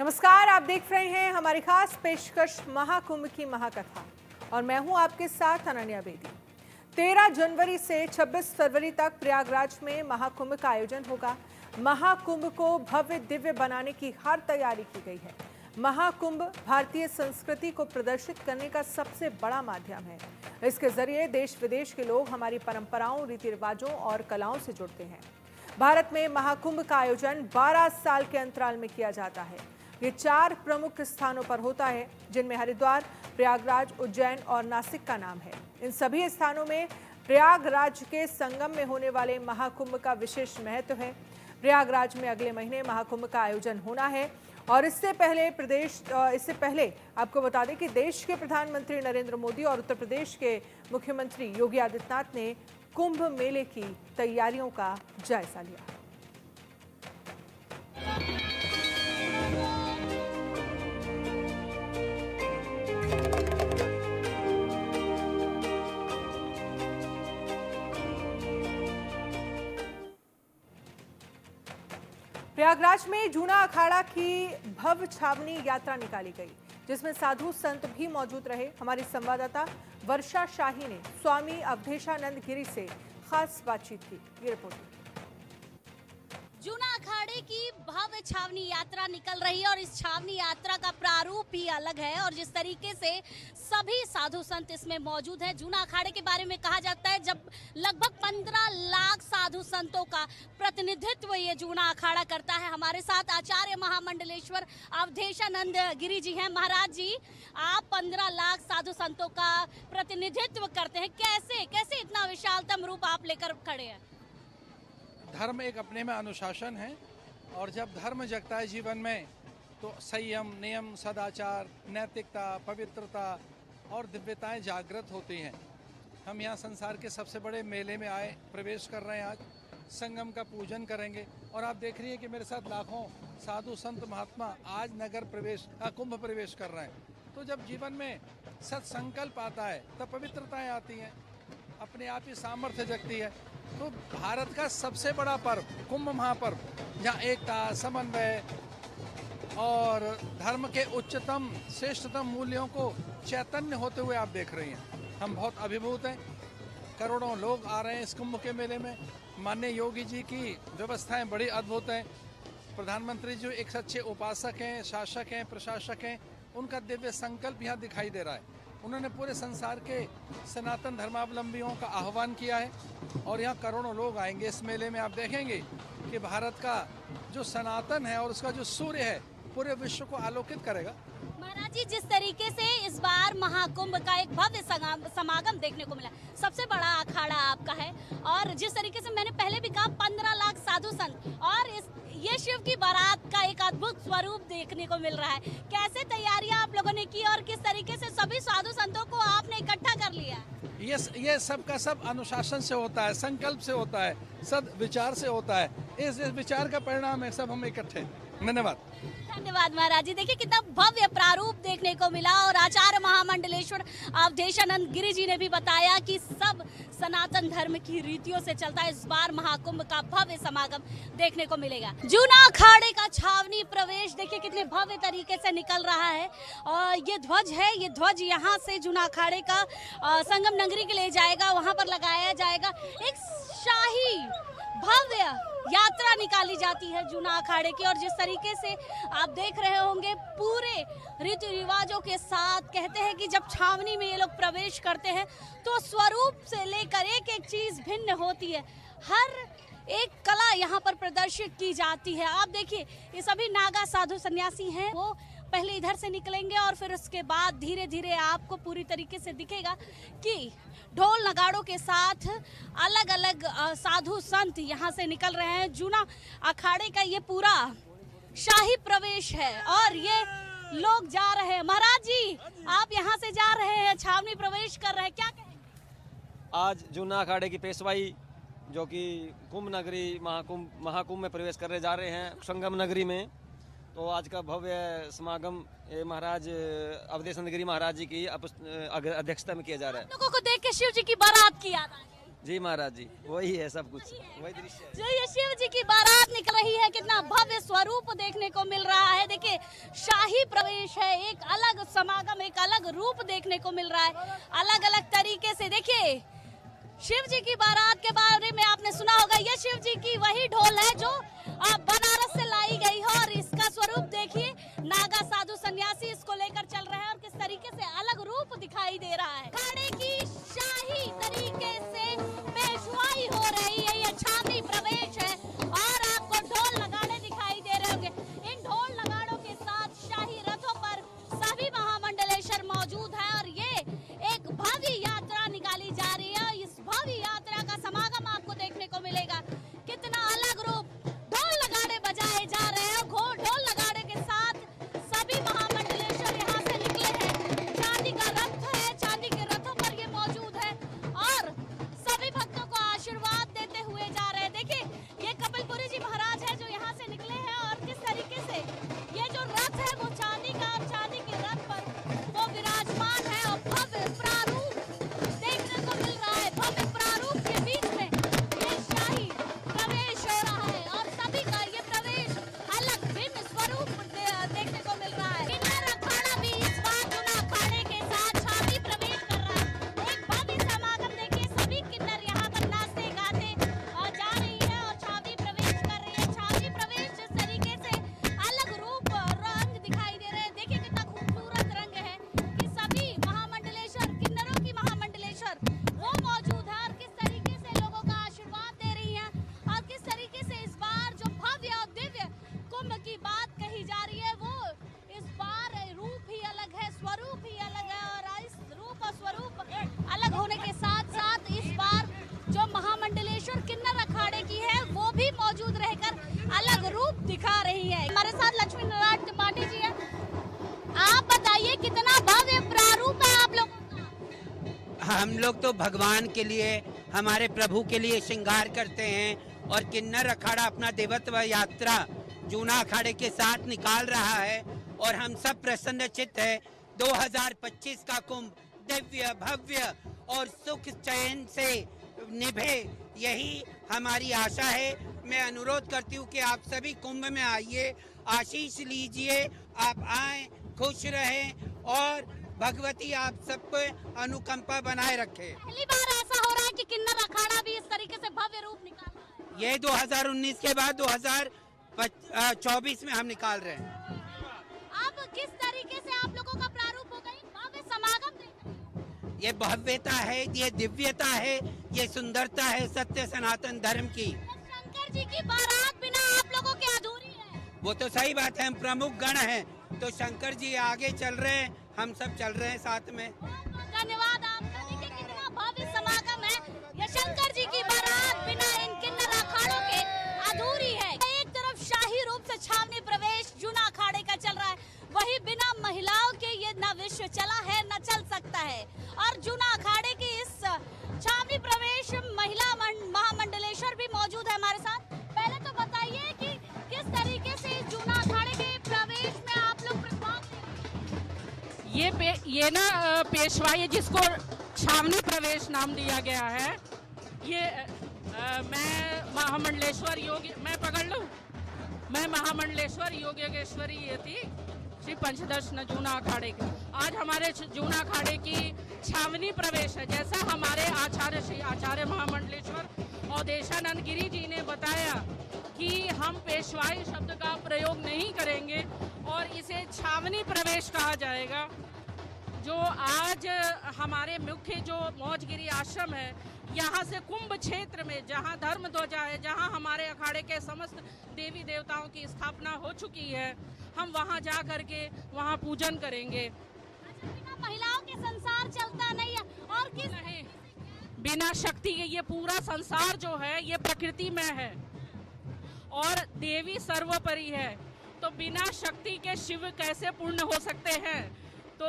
नमस्कार, आप देख रहे हैं हमारी खास पेशकश महाकुंभ की महाकथा और मैं हूं आपके साथ अनन्या बेदी। 13 जनवरी से 26 फरवरी तक प्रयागराज में महाकुंभ का आयोजन होगा। महाकुंभ को भव्य दिव्य बनाने की हर तैयारी की गई है। महाकुंभ भारतीय संस्कृति को प्रदर्शित करने का सबसे बड़ा माध्यम है। इसके जरिए देश विदेश के लोग हमारी परंपराओं, रीति रिवाजों और कलाओं से जुड़ते हैं। भारत में महाकुंभ का आयोजन 12 साल के अंतराल में किया जाता है। ये 4 प्रमुख स्थानों पर होता है, जिनमें हरिद्वार, प्रयागराज, उज्जैन और नासिक का नाम है। इन सभी स्थानों में प्रयागराज के संगम में होने वाले महाकुंभ का विशेष महत्व है। प्रयागराज में अगले महीने महाकुंभ का आयोजन होना है और इससे पहले आपको बता दें कि देश के प्रधानमंत्री नरेंद्र मोदी और उत्तर प्रदेश के मुख्यमंत्री योगी आदित्यनाथ ने कुंभ मेले की तैयारियों का जायजा लिया। प्रयागराज में जूना अखाड़ा की भव्य छावनी यात्रा निकाली गई, जिसमें साधु संत भी मौजूद रहे। हमारी संवाददाता वर्षा शाही ने स्वामी अवधेशानंद गिरी से खास बातचीत की। ये रिपोर्ट। जूना अखाड़े की भव्य छावनी यात्रा निकल रही है और इस छावनी यात्रा का प्रारूप ही अलग है और जिस तरीके से सभी साधु संत इसमें मौजूद हैं। जूना अखाड़े के बारे में कहा जाता है जब लगभग 15 लाख साधु संतों का प्रतिनिधित्व ये जूना अखाड़ा करता है। हमारे साथ आचार्य महामंडलेश्वर अवधेशानंद गिरी जी हैं। महाराज जी, आप 15 लाख साधु संतों का प्रतिनिधित्व करते हैं, कैसे इतना विशालतम रूप आप लेकर खड़े हैं? धर्म एक अपने में अनुशासन है और जब धर्म जगता है जीवन में तो संयम, नियम, सदाचार, नैतिकता, पवित्रता और दिव्यताएं जागृत होती हैं। हम यहाँ संसार के सबसे बड़े मेले में आए प्रवेश कर रहे हैं। आज संगम का पूजन करेंगे और आप देख रही हैं कि मेरे साथ लाखों साधु संत महात्मा आज कुंभ प्रवेश कर रहे हैं। तो जब जीवन में सत्संकल्प आता है तब पवित्रताएं आती हैं, अपने आप ही सामर्थ्य जगती है। तो भारत का सबसे बड़ा पर्व कुंभ महापर्व, जहाँ एकता, समन्वय और धर्म के उच्चतम श्रेष्ठतम मूल्यों को चैतन्य होते हुए आप देख रही हैं। हम बहुत अभिभूत हैं। करोड़ों लोग आ रहे हैं इस कुंभ के मेले में। माननीय योगी जी की व्यवस्थाएं बड़ी अद्भुत हैं। प्रधानमंत्री जो एक सच्चे उपासक हैं, शासक हैं, प्रशासक हैं, उनका दिव्य संकल्प यहाँ दिखाई दे रहा है। उन्होंने पूरे संसार के सनातन धर्मावलंबियों का आह्वान किया है और यहाँ करोड़ों लोग आएंगे इस मेले में। आप देखेंगे कि भारत का जो सनातन है और उसका जो सूर्य है पूरे विश्व को आलोकित करेगा। महाराज जी, जिस तरीके से इस बार महाकुंभ का एक भव्य समागम देखने को मिला, सबसे बड़ा अखाड़ा आपका है और जिस तरीके से मैंने पहले भी कहा 15 लाख साधु संत और ये शिव की बारात का एक अद्भुत स्वरूप देखने को मिल रहा है। कैसे तैयारियां आप लोगों ने की और किस तरीके से सभी साधु संतों को आपने इकट्ठा कर लिया? ये सब का सब अनुशासन से होता है, संकल्प से होता है, सद विचार से होता है। इस विचार का परिणाम है सब हम इकट्ठे। धन्यवाद महाराज जी। देखिए कितना भव्य प्रारूप देखने को मिला और आचार्य महामंडलेश्वर अवधेशानंद गिरी जी ने भी बताया कि सब सनातन धर्म की रीतियों से चलता है। इस बार महाकुंभ का भव्य समागम देखने को मिलेगा। जूना अखाड़े का छावनी प्रवेश देखिए कितने भव्य तरीके से निकल रहा है और ये ध्वज है, ये ध्वज यहाँ से जूना अखाड़े का संगम नगरी के ले जाएगा, वहाँ पर लगाया जाएगा। एक शाही भव्य यात्रा निकाली जाती है जूना अखाड़े की और जिस तरीके से आप देख रहे होंगे पूरे रीति रिवाजों के साथ। कहते हैं कि जब छावनी में ये लोग प्रवेश करते हैं तो स्वरूप से लेकर एक एक चीज भिन्न होती है। हर एक कला यहाँ पर प्रदर्शित की जाती है। आप देखिए ये सभी नागा साधु सन्यासी हैं, वो पहले इधर से निकलेंगे और फिर उसके बाद धीरे धीरे आपको पूरी तरीके से दिखेगा कि ढोल नगाड़ों के साथ अलग अलग साधु संत यहाँ से निकल रहे हैं। जूना अखाड़े का ये पूरा शाही प्रवेश है और ये लोग जा रहे हैं। महाराज जी, आप यहाँ से जा रहे हैं, छावनी प्रवेश कर रहे हैं, क्या कहेंगे? आज जूना अखाड़े की पेशवाई जो कि कुंभ नगरी महाकुंभ में प्रवेश करने जा रहे हैं संगम नगरी में, तो आज का भव्य समागम महाराज अवधेशानंद गिरी महाराज जी की अध्यक्षता में किया जा रहा है। लोगों को देख के शिव जी की बारात की याद आ रही है। जी महाराज जी, वही है सब कुछ, वही दृश्य है। जो ये शिव जी की बारात निकल रही है, कितना भव्य स्वरूप देखने को मिल रहा है। देखिए शाही प्रवेश है, एक अलग समागम, एक अलग रूप देखने को मिल रहा है। अलग अलग तरीके से देखिए, शिव जी की बारात के बारे में आपने सुना होगा, ये शिव जी की वही ढोल है जो बनारस से लाई गई है और इसका स्वरूप देखिए, नागा साधु सन्यासी इसको लेकर चल रहे हैं और किस तरीके से अलग रूप दिखाई दे रहा है। अखाड़े की शाही तरीके से पेशवाई हो रही है, ये छावनी प्रवेश है और आपको ढोल नगाड़े दिखाई दे रहे होंगे। इन ढोल नगाड़ों के साथ शाही रथों पर सभी महामंडलेश्वर मौजूद है और ये एक भव्य यात्रा निकाली जा रही है। इस भव्य यात्रा का समागम आपको देखने को मिलेगा। कितना अलग रूप, ढोल नगाड़े बजाए जा रहे हैं। ढोल नगाड़े के साथ सभी महामंडलेश्वर यहाँ से निकले हैं। चांदी का रथ है, चांदी के रथों पर ये मौजूद है और सभी भक्तों को आशीर्वाद देते हुए जा रहे हैं। देखिए, ये कपिलपुरी जी महाराज है जो यहाँ से निकले हैं और किस तरीके से ये जो रथ है वो चांदी का, और चांदी के रथ पर वो विराजमान है और भव्य प्रारूप देखने को मिल रहा है। भव्य प्रारूप के बीच में ये शाही प्रवेश हो रहा है और सभी का ये प्रवेश अलग भिन्न स्वरूप देखने को मिल रहा है। किन्नर अखाड़ा भी इस बार चुना अखाड़े के साथ छावनी प्रवेश कर रहा है। एक भव्य समागम देखिए, सभी किन्नर यहाँ पर नाचते गाते जा रही है और छावनी प्रवेश कर रही है। छावनी प्रवेश जिस तरीके से अलग रूप रंग दिखाई दे रहे हैं, देखिए कितना खूबसूरत रंग है कि सभी महामंडलेश्वर, किन्नरों की महामंडलेश्वर वो मौजूद है और किस तरीके से लोगों का आशीर्वाद दे रही है और किस तरीके से इस बार जो भव्य और दिव्य कुंभ की बात कही जा रही है वो इस बार रूप ही अलग है, स्वरूप ही अलग है और इस रूप और स्वरूप अलग होने के साथ साथ इस बार जो महामंडलेश्वर किन्नर अखाड़े की है वो भी मौजूद रहकर अलग रूप दिखा रही है। हमारे साथ लक्ष्मी नारायण त्रिपाठी जी है। आप बताइए, कितना भव्य प्रारूप है आप लोगों का? हम लोग तो भगवान के लिए, हमारे प्रभु के लिए श्रृंगार करते हैं और किन्नर अखाड़ा अपना देवत्व यात्रा जूना अखाड़े के साथ निकाल रहा है और हम सब प्रसन्नचित्त है। 2025 का कुंभ दिव्य भव्य और सुख चैन से निभे, यही हमारी आशा है। मैं अनुरोध करती हूँ कि आप सभी कुंभ में आइए, आशीष लीजिए, आप आए, खुश रहें और भगवती आप सबको अनुकंपा बनाए रखे। पहली बार ऐसा हो रहा है कि किन्नर अखाड़ा भी इस तरीके से भव्य रूप निकाल रहा है। ये 2019 के बाद 2024 में हम निकाल रहे हैं। अब किस तरीके से आप लोगों का प्रारूप होगा, भव्य समागम देखा? ये भव्यता है, ये दिव्यता है, ये सुंदरता है सत्य सनातन धर्म की। शंकर जी की बारात बिना आप लोगों के अधूरी है। वो तो सही बात है, हम प्रमुख गण हैं तो शंकर जी आगे चल रहे हैं, हम सब चल रहे हैं साथ में। धन्यवाद आपका। देखिए कितना भव्य समागम है, ये शंकर जी की बारात बिना इन किन्नर अखाड़ों के अधूरी है। एक तरफ शाही रूप से छावनी प्रवेश जूना अखाड़े का चल रहा है, वही बिना महिलाओं के ये न विश्व चला है न चल सकता है। और जूना अखाड़े की इस छावनी प्रवेश महिला महामंडलेश्वर भी मौजूद है हमारे साथ। पहले तो बताइए कि किस तरीके से जूना अखाड़े के प्रवेश में आप लोग भाग ले रहे हैं? ये ना पेशवाई जिसको छावनी प्रवेश नाम दिया गया है, ये मैं महामंडलेश्वर मैं पकड़ लूं, मैं महामंडलेश्वर योगेश्वरी ये थी श्री पंचदश जूना अखाड़े की। आज हमारे जूना अखाड़े की छावनी प्रवेश है। जैसा हमारे आचार्य श्री आचार्य महामंडलेश्वर अवधेशानंद गिरी जी ने बताया कि हम पेशवाई शब्द का प्रयोग नहीं करेंगे और इसे छावनी प्रवेश कहा जाएगा। जो आज हमारे मुख्य जो मौजगिरी आश्रम है, यहाँ से कुंभ क्षेत्र में जहाँ धर्म ध्वजा है, जहाँ हमारे अखाड़े के समस्त देवी देवताओं की स्थापना हो चुकी है, हम वहाँ जा करके वहाँ पूजन करेंगे। बिना महिलाओं के संसार चलता नहीं है और किस नहीं, बिना शक्ति के ये पूरा संसार जो है ये प्रकृति में है और देवी सर्वोपरि है, तो बिना शक्ति के शिव कैसे पूर्ण हो सकते हैं? तो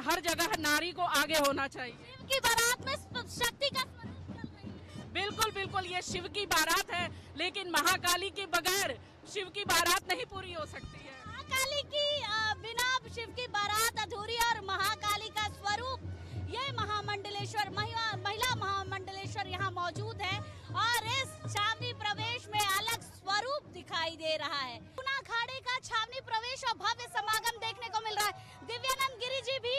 हर जगह नारी को आगे होना चाहिए। शिव की बारात में शक्ति का स्वरूप चल रही है। बिल्कुल बिल्कुल, ये शिव की बारात है, लेकिन महाकाली के बगैर शिव की बारात नहीं पूरी हो सकती है। महाकाली की बिना शिव की बारात अधूरी और महाकाली का स्वरूप ये महामंडलेश्वर महिला महामंडलेश्वर यहाँ मौजूद है और इस छावनी प्रवेश में अलग स्वरूप दिखाई दे रहा है। जूना अखाड़े का छावनी प्रवेश और भव्य समागम अभी भी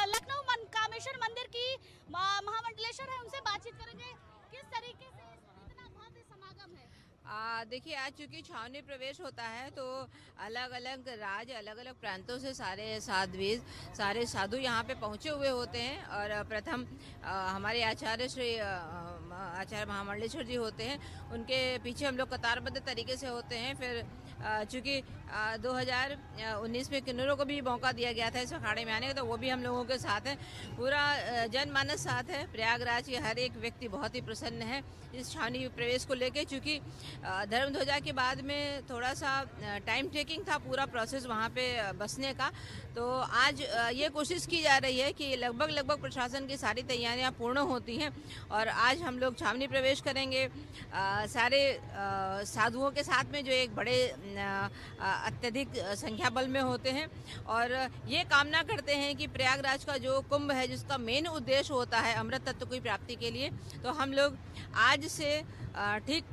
लखनऊ कामेश्वर मंदिर की महामंडलेश्वर है, उनसे बातचीत करेंगे। किस तरीके से इतना भव्य समागम है? देखिए, आज चूंकि छावनी प्रवेश होता है तो अलग अलग राज्य, अलग अलग प्रांतों से सारे साधु यहाँ पे पहुँचे हुए होते हैं। और प्रथम हमारे आचार्य श्री आचार्य महामंडलेश्वर जी होते हैं, उनके पीछे हम लोग कतारबद्ध तरीके से होते हैं। फिर चूँकि 2019 में किन्नरों को भी मौका दिया गया था इस अखाड़े में आने का, तो वो भी हम लोगों के साथ है। पूरा जनमानस साथ है। प्रयागराज के हर एक व्यक्ति बहुत ही प्रसन्न है इस छावनी प्रवेश को लेके, चूँकि धर्म ध्वजा के बाद में थोड़ा सा टाइम टेकिंग था पूरा प्रोसेस वहाँ पे बसने का। तो आज ये कोशिश की जा रही है कि लगभग प्रशासन की सारी तैयारियां पूर्ण होती हैं और आज हम लोग छावनी प्रवेश करेंगे सारे साधुओं के साथ में, जो एक बड़े अत्यधिक संख्या बल में होते हैं। और ये कामना करते हैं कि प्रयागराज का जो कुंभ है, जिसका मेन उद्देश्य होता है अमृत तत्व की प्राप्ति के लिए, तो हम लोग आज से ठीक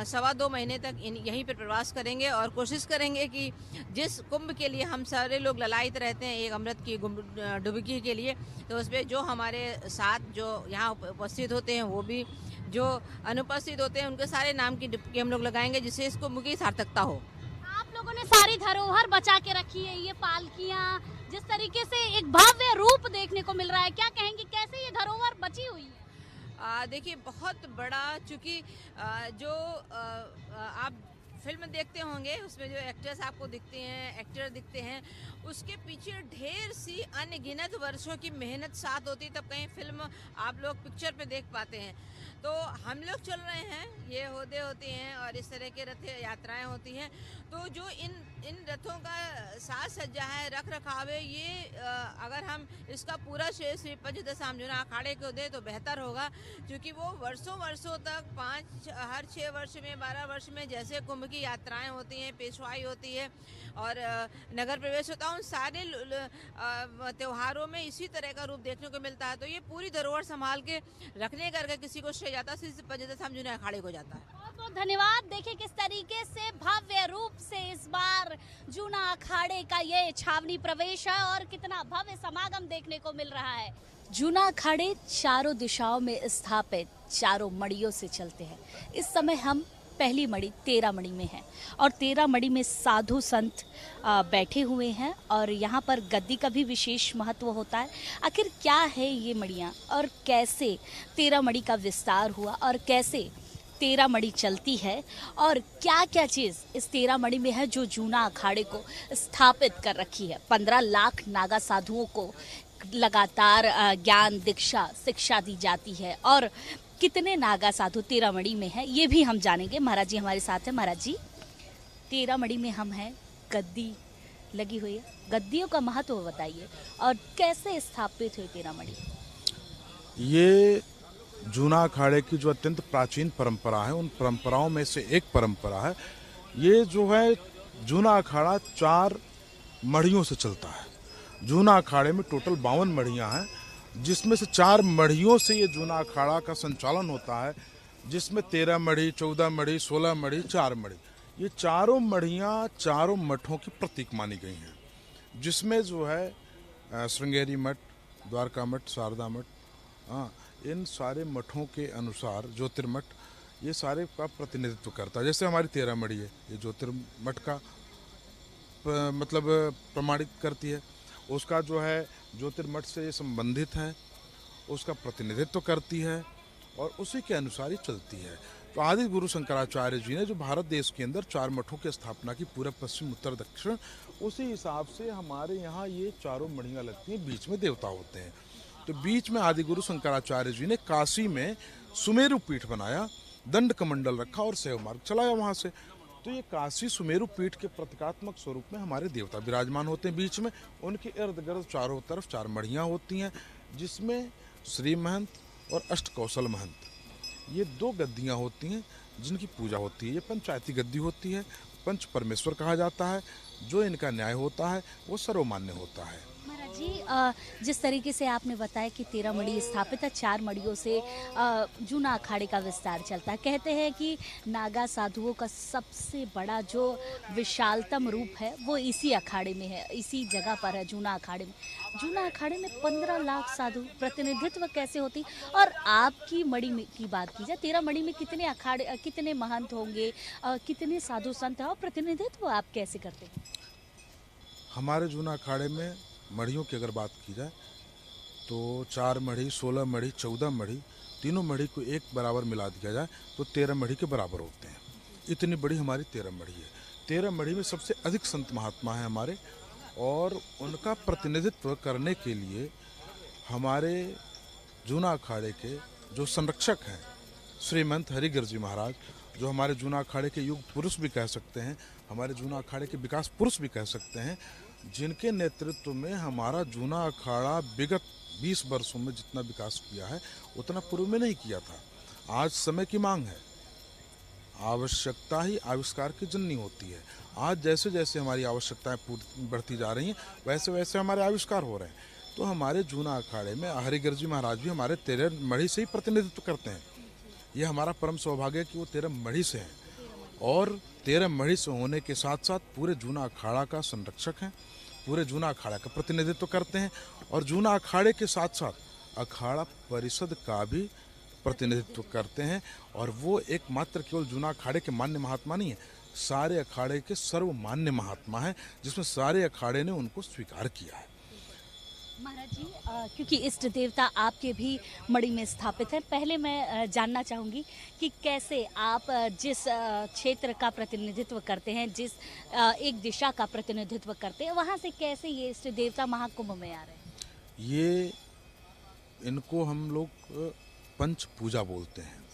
2.25 महीने तक यहीं पर प्रवास करेंगे और कोशिश करेंगे कि जिस कुंभ के लिए हम सारे लोग ललायित रहते हैं एक अमृत की डुबकी के लिए, तो उस पर जो हमारे साथ जो यहाँ उपस्थित होते हैं, वो भी जो अनुपस्थित होते हैं, उनके सारे नाम की डुबकी हम लोग लगाएंगे, जिससे इस कुंभ की सार्थकता हो। आप लोगों ने सारी धरोहर बचा के रखी है, ये पालकियां, जिस तरीके से एक भव्य रूप देखने को मिल रहा है, क्या कहेंगे कैसे ये धरोहर बची हुई है? देखिए, बहुत बड़ा, चूँकि जो आप फिल्म देखते होंगे उसमें जो एक्टर्स आपको दिखते हैं, एक्टर दिखते हैं, उसके पीछे ढेर सी अनगिनत वर्षों की मेहनत साथ होती, तब कहीं फिल्म आप लोग पिक्चर पे देख पाते हैं। तो हम लोग चल रहे हैं, ये होते होती हैं और इस तरह के रथ यात्राएं होती हैं, तो जो इन रथों का साज सज्जा है, रख रखाव है, ये अगर हम इसका पूरा श्रेय श्री पंचदशाम जुना अखाड़े को दे तो बेहतर होगा, क्योंकि वो वर्षों तक हर 6 वर्ष में, 12 वर्ष में जैसे कुंभ की यात्राएं होती हैं, पेशवाई होती है और नगर प्रवेश होता है, उन सारे त्योहारों में इसी तरह का रूप देखने को मिलता है। तो ये पूरी धरोहर संभाल के रखने करके किसी को श्रेय जाता है, पंचदशाम जुना अखाड़े को जाता है। बहुत बहुत धन्यवाद। देखिए किस तरीके से भव्य रूप से इस बार जूना अखाड़े का ये छावनी प्रवेश है और कितना भव्य समागम देखने को मिल रहा है। जूना अखाड़े चारों दिशाओं में स्थापित चारों मड़ियों से चलते हैं। इस समय हम पहली मड़ी 13 मड़ी में है और 13 मड़ी में साधु संत बैठे हुए हैं और यहाँ पर गद्दी का भी विशेष महत्व होता है। आखिर क्या है ये मड़ियाँ और कैसे 13 मड़ी का विस्तार हुआ और कैसे 13 मड़ी चलती है और क्या क्या चीज़ इस 13 मड़ी में है जो जूना अखाड़े को स्थापित कर रखी है। 15 लाख नागा साधुओं को लगातार ज्ञान दीक्षा शिक्षा दी जाती है और कितने नागा साधु 13 मड़ी में है ये भी हम जानेंगे। महाराज जी हमारे साथ हैं। महाराज जी, 13 मड़ी में हम हैं, गद्दी लगी हुई है, गद्दियों का महत्व बताइए और कैसे स्थापित हुई 13 मड़ी। ये जूना अखाड़े की जो अत्यंत प्राचीन परंपरा है, उन परंपराओं में से एक परंपरा है। ये जो है जूना अखाड़ा 4 मड़ियों से चलता है। जूना अखाड़े में टोटल 52 मड़ियाँ हैं, जिसमें से 4 मड़ियों से ये जूना अखाड़ा का संचालन होता है, जिसमें 13 मड़ी, 14 मड़ी, 16 मड़ी, 4 मड़ी, ये चारों मड़ियाँ चारों मठों की प्रतीक मानी गई हैं, जिसमें जो है श्रृंगेरी मठ, द्वारका मठ, शारदा मठ, इन सारे मठों के अनुसार ज्योतिर्मठ ये सारे का प्रतिनिधित्व करता है। जैसे हमारी 13 मड़ी है, ये ज्योतिर्मठ का मतलब प्रमाणित करती है, उसका जो है ज्योतिर्मठ से ये संबंधित है, उसका प्रतिनिधित्व करती है और उसी के अनुसार ही चलती है। तो आदि गुरु शंकराचार्य जी ने जो भारत देश के अंदर 4 मठों की स्थापना की, पूर्व पश्चिम उत्तर दक्षिण, उसी हिसाब से हमारे यहाँ ये चारों मड़ियाँ लगती हैं, बीच में देवता होते हैं। तो बीच में आदि गुरु शंकराचार्य जी ने काशी में सुमेरु पीठ बनाया, दंड कमंडल रखा और सेव मार्ग चलाया वहाँ से। तो ये काशी सुमेरु पीठ के प्रतीकात्मक स्वरूप में हमारे देवता विराजमान होते हैं बीच में। उनके इर्द गिर्द चारों तरफ 4 मड़ियाँ होती हैं, जिसमें श्री महंत और अष्ट कौशल महंत ये 2 गद्दियाँ होती हैं जिनकी पूजा होती है। ये पंचायती गद्दी होती है, पंच परमेश्वर कहा जाता है। जो इनका न्याय होता है वो सर्वमान्य होता है। महाराज जी जिस तरीके से आपने बताया कि 13 मड़ी स्थापित है, 4 मड़ियों से जूना अखाड़े का विस्तार चलता है। कहते हैं कि नागा साधुओं का सबसे बड़ा जो विशालतम रूप है वो इसी अखाड़े में है, इसी जगह पर है, जूना अखाड़े में। जूना अखाड़े में 15 लाख साधु प्रतिनिधित्व कैसे होती? और आपकी मड़ी में की बात की जाए, 13 मड़ी में कितने अखाड़े, कितने महंत होंगे, कितने साधु संत हैं और प्रतिनिधित्व आप कैसे करते हैं? हमारे जूना अखाड़े में मढ़ियों की अगर बात की जाए तो 4 मढ़ी, 16 मढ़ी, 14 मढ़ी, तीनों मढ़ी को एक बराबर मिला दिया जाए तो 13 मढ़ी के बराबर होते हैं। इतनी बड़ी हमारी 13 मढ़ी है। 13 मढ़ी में सबसे अधिक संत महात्मा हैं हमारे, और उनका प्रतिनिधित्व करने के लिए हमारे जूना अखाड़े के जो संरक्षक हैं श्रीमंत हरिगिर जी महाराज, जो हमारे जूना अखाड़े के युग पुरुष भी कह सकते हैं, हमारे जूना अखाड़े के विकास पुरुष भी कह सकते हैं, जिनके नेतृत्व में हमारा जूना अखाड़ा विगत 20 वर्षों में जितना विकास किया है उतना पूर्व में नहीं किया था। आज समय की मांग है, आवश्यकता ही आविष्कार की जननी होती है। आज जैसे जैसे हमारी आवश्यकताएं बढ़ती जा रही हैं वैसे वैसे हमारे आविष्कार हो रहे हैं। तो हमारे जूना अखाड़े में हरिगिर जी महाराज भी हमारे 13 मढ़ी से ही प्रतिनिधित्व करते हैं। ये हमारा परम सौभाग्य है कि वो 13 मढ़ी से हैं, और 13 मढ़ी से होने के साथ साथ पूरे जूना अखाड़ा का संरक्षक हैं, पूरे जूना अखाड़ा का प्रतिनिधित्व करते हैं, और जूना अखाड़े के साथ साथ अखाड़ा परिषद का भी प्रतिनिधित्व करते हैं। और वो एकमात्र केवल जूना अखाड़े के मान्य महात्मा नहीं है, सारे अखाड़े के सर्वमान्य महात्मा हैं, जिसमें सारे अखाड़े ने उनको स्वीकार किया है। महाराज जी, क्योंकि इष्ट देवता आपके भी मड़ी में स्थापित हैं, पहले मैं जानना चाहूँगी कि कैसे आप जिस क्षेत्र का प्रतिनिधित्व करते हैं, जिस एक दिशा का प्रतिनिधित्व करते हैं, वहाँ से कैसे ये इष्ट देवता महाकुंभ में आ रहे हैं? ये इनको हम लोग पंच पूजा बोलते हैं,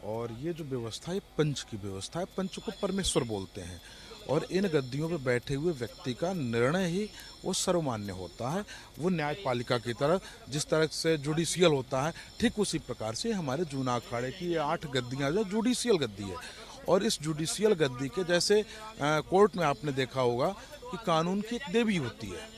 और ये जो व्यवस्था है पंच की व्यवस्था है। पंच को परमेश्वर बोलते हैं, और इन गद्दियों पर बैठे हुए व्यक्ति का निर्णय ही वो सर्वमान्य होता है। वो न्यायपालिका की तरह जिस तरह से जुडिशियल होता है, ठीक उसी प्रकार से हमारे जूना अखाड़े की ये 8 गद्दियाँ जो जुडिशियल गद्दी है। और इस जुडिशियल गद्दी के जैसे कोर्ट में आपने देखा होगा कि कानून की एक देवी होती है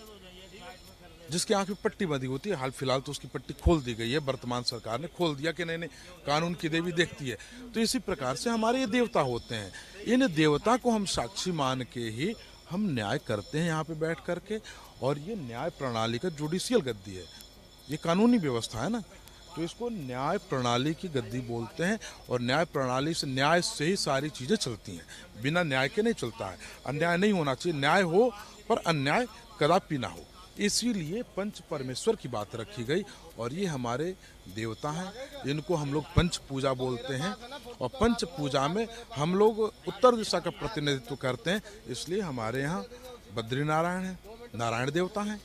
जिसकी आंख में पट्टी बंधी होती है। हाल फिलहाल तो उसकी पट्टी खोल दी गई है, वर्तमान सरकार ने खोल दिया कि नहीं कानून की देवी देखती है। तो इसी प्रकार से हमारे ये देवता होते हैं। इन देवता को हम साक्षी मान के ही हम न्याय करते हैं यहाँ पे बैठ करके। और ये न्याय प्रणाली का जुडिशियल गद्दी है, ये कानूनी व्यवस्था है ना, तो इसको न्याय प्रणाली की गद्दी बोलते हैं। और न्याय प्रणाली से, न्याय से ही सारी चीज़ें चलती हैं, बिना न्याय के नहीं चलता है। अन्याय नहीं होना चाहिए, न्याय हो पर अन्याय कदापि ना हो। इसीलिए पंच परमेश्वर की बात रखी गई, और ये हमारे देवता हैं, इनको हम लोग पंच पूजा बोलते हैं। और पंच पूजा में हम लोग उत्तर दिशा का प्रतिनिधित्व करते हैं, इसलिए हमारे यहाँ बद्री नारायण हैं, नारायण देवता हैं,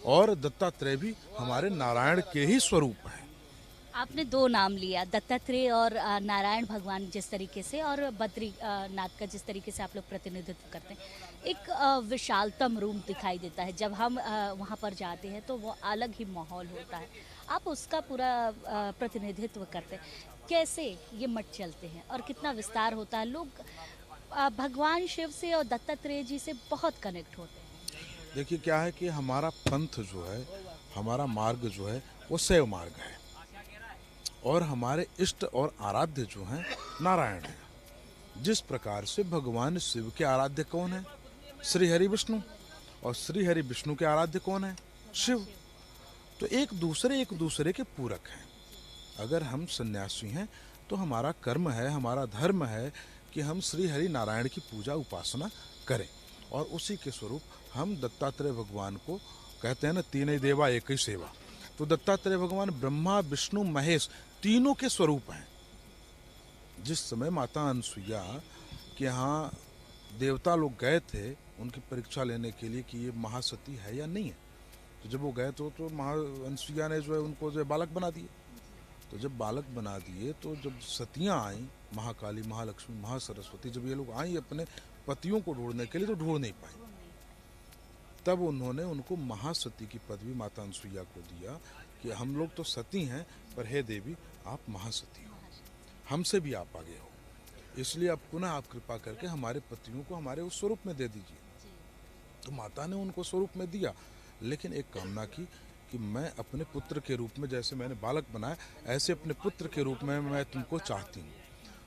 और दत्तात्रेय भी हमारे नारायण के ही स्वरूप हैं। आपने 2 नाम लिया, दत्तात्रेय और नारायण भगवान जिस तरीके से, और बद्री नाथ का जिस तरीके से आप लोग प्रतिनिधित्व करते हैं, एक विशालतम रूप दिखाई देता है। जब हम वहाँ पर जाते हैं तो वो अलग ही माहौल होता है। आप उसका पूरा प्रतिनिधित्व करते हैं, कैसे ये मठ चलते हैं और कितना विस्तार होता है? लोग भगवान शिव से और दत्तात्रेय जी से बहुत कनेक्ट होते हैं। देखिए क्या है कि हमारा पंथ जो है, हमारा मार्ग जो है वो शैव मार्ग है, और हमारे इष्ट और आराध्य जो हैं नारायण हैं। जिस प्रकार से भगवान शिव के आराध्य कौन है? श्री हरि विष्णु, और श्री हरि विष्णु के आराध्य कौन है? शिव। तो एक दूसरे के पूरक हैं। अगर हम सन्यासी हैं तो हमारा कर्म है, हमारा धर्म है कि हम श्री हरि नारायण की पूजा उपासना करें, और उसी के स्वरूप हम दत्तात्रेय भगवान को कहते हैं ना, तीन देवा एक ही सेवा। तो दत्तात्रेय भगवान ब्रह्मा विष्णु महेश तीनों के स्वरूप हैं। जिस समय माता अनसुईया के यहाँ देवता लोग गए थे उनकी परीक्षा लेने के लिए कि ये महासती है या नहीं है, तो जब वो गए तो महा अनसुईया ने जो है उनको जो है बालक बना दिए। तो जब बालक बना दिए तो जब सतियाँ आई, महाकाली, महालक्ष्मी, महासरस्वती, जब ये लोग आई अपने पतियों को ढूंढने के लिए तो ढूंढ नहीं पाई, तब उन्होंने उनको महासती की पदवी माता अनसुईया को दिया कि हम लोग तो सती हैं पर हे देवी आप महासती हो, हमसे भी आप आगे हो, इसलिए अब पुनः आप कृपा करके हमारे पतियों को हमारे उस स्वरूप में दे दीजिए। तो माता ने उनको स्वरूप में दिया। लेकिन एक कामना की कि मैं अपने पुत्र के रूप में, जैसे मैंने बालक बनाया ऐसे अपने पुत्र के रूप में मैं तुमको चाहती हूँ।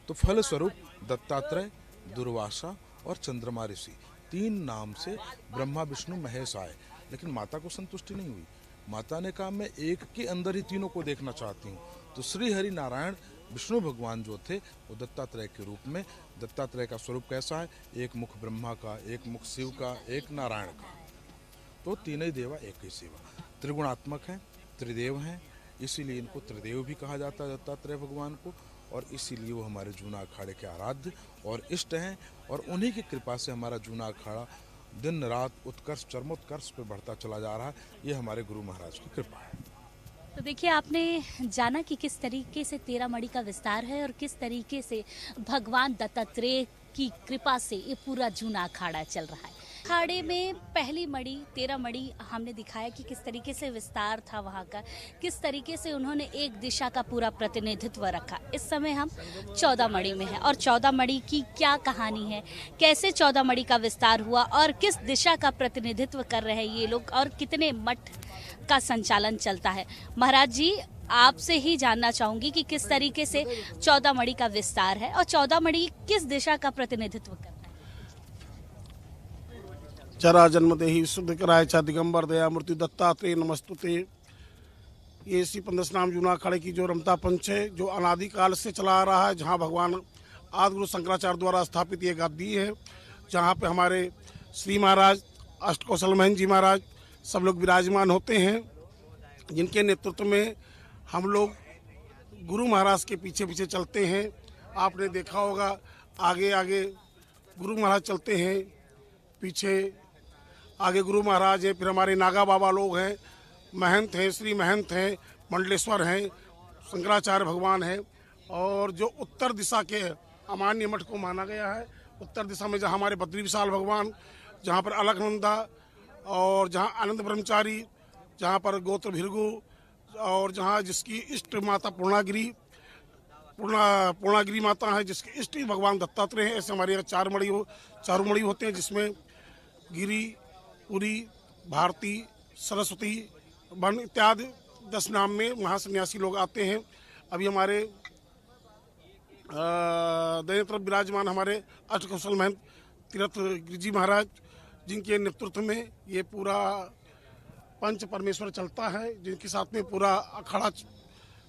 तो फलस्वरूप दत्तात्रेय, दुर्वासा और चंद्रमा ऋषि 3 नाम से ब्रह्मा विष्णु महेश आए। लेकिन माता को संतुष्टि नहीं हुई। माता ने कहा मैं एक के अंदर ही तीनों को देखना चाहती हूँ। तो श्री हरि नारायण विष्णु भगवान जो थे वो दत्तात्रेय के रूप में, दत्तात्रेय का स्वरूप कैसा है, एक मुख ब्रह्मा का, एक मुख शिव का, एक नारायण का। तो तीनों ही देवा एक ही सेवा, त्रिगुणात्मक हैं, त्रिदेव हैं, इसीलिए इनको त्रिदेव भी कहा जाता है दत्तात्रेय भगवान को। और इसीलिए वो हमारे जूना अखाड़े के आराध्य और इष्ट हैं। और उन्हीं की कृपा से हमारा जूना अखाड़ा दिन रात उत्कर्ष, चरमोत्कर्ष पे बढ़ता चला जा रहा है। ये हमारे गुरु महाराज की कृपा है। तो देखिए, आपने जाना कि किस तरीके से 13 मणि का विस्तार है और किस तरीके से भगवान दत्तात्रेय की कृपा से ये पूरा जूना अखाड़ा चल रहा है। अखाड़े में पहली मणि 13 मणि हमने दिखाया कि किस तरीके से विस्तार था वहाँ का, किस तरीके से उन्होंने एक दिशा का पूरा प्रतिनिधित्व रखा। इस समय हम 14 मणि में हैं और 14 मणि की क्या कहानी है, कैसे 14 मणि का विस्तार हुआ और किस दिशा का प्रतिनिधित्व कर रहे हैं ये लोग और कितने मठ का संचालन चलता है। महाराज जी, आपसे ही जानना चाहूंगी कि किस तरीके से 14 मणि का विस्तार है और 14 मणि किस दिशा का प्रतिनिधित्व करता है। चरा जन्म देहि शुद्ध कराय चा दिगंबर दया मूर्ति दत्तात्रेय नमस्तुते। ये श्री 15 नाम जूना अखाड़े की जो रमता पंच है, जो अनादिकाल से चला आ रहा है, जहाँ भगवान आदिगुरु शंकराचार्य द्वारा स्थापित ये गद्दी है, जहाँ पे हमारे श्री महाराज अष्टकौशल महंत जी महाराज सब लोग विराजमान होते हैं, जिनके नेतृत्व में हम लोग गुरु महाराज के पीछे पीछे चलते हैं। आपने देखा होगा आगे आगे गुरु महाराज चलते हैं, पीछे आगे गुरु महाराज है, फिर हमारे नागा बाबा लोग हैं, महंत हैं, श्री महंत हैं, मंडलेश्वर हैं, शंकराचार्य भगवान हैं। और जो उत्तर दिशा के अमान्य मठ को माना गया है, उत्तर दिशा में जहाँ हमारे बद्री विशाल भगवान, जहाँ पर अलकनंदा और जहाँ आनंद ब्रह्मचारी, जहाँ पर गोत्र भृगु और जहाँ जिसकी इष्ट माता पूर्णागिरी माता है, जिसके इष्ट भगवान दत्तात्रेय हैं। ऐसे हमारे यहाँ चारों मणि होते हैं, जिसमें गिरी, पुरी, भारती, सरस्वती, वन इत्यादि 10 नाम में महासन्यासी लोग आते हैं। अभी हमारे दाहिने तरफ विराजमान हमारे अष्टकौशल महंत तीर्थ गिरिजी महाराज, जिनके नेतृत्व में ये पूरा पंच परमेश्वर चलता है, जिनके साथ में पूरा अखाड़ा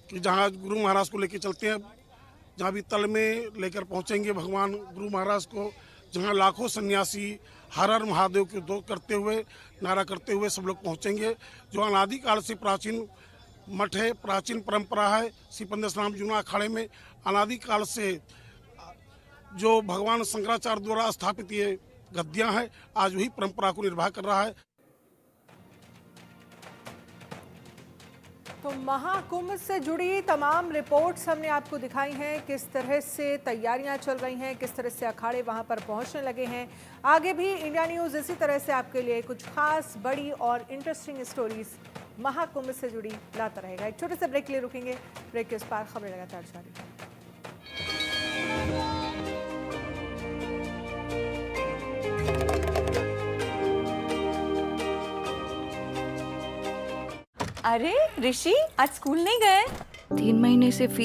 कि जहाँ गुरु महाराज को लेकर चलते हैं, जहाँ भी तल में लेकर पहुँचेंगे भगवान गुरु महाराज को, जहाँ लाखों सन्यासी हर हर महादेव के दो करते हुए, नारा करते हुए सब लोग पहुँचेंगे। जो अनादिकाल से प्राचीन मठ है, प्राचीन परंपरा है, श्री 15 नाम जूना अखाड़े में अनादिकाल से जो भगवान शंकराचार्य द्वारा स्थापित ये गद्दियाँ हैं, आज वही परंपरा को निर्वाह कर रहा है। तो महाकुंभ से जुड़ी तमाम रिपोर्ट्स हमने आपको दिखाई हैं, किस तरह से तैयारियां चल रही हैं, किस तरह से अखाड़े वहां पर पहुंचने लगे हैं। आगे भी इंडिया न्यूज़ इसी तरह से आपके लिए कुछ खास, बड़ी और इंटरेस्टिंग स्टोरीज महाकुंभ से जुड़ी लाता रहेगा। एक छोटे से ब्रेक के लिए रुकेंगे, ब्रेक के उस पार खबरें लगातार जारी। अरे ऋषि, आज स्कूल नहीं गए? 3 महीने से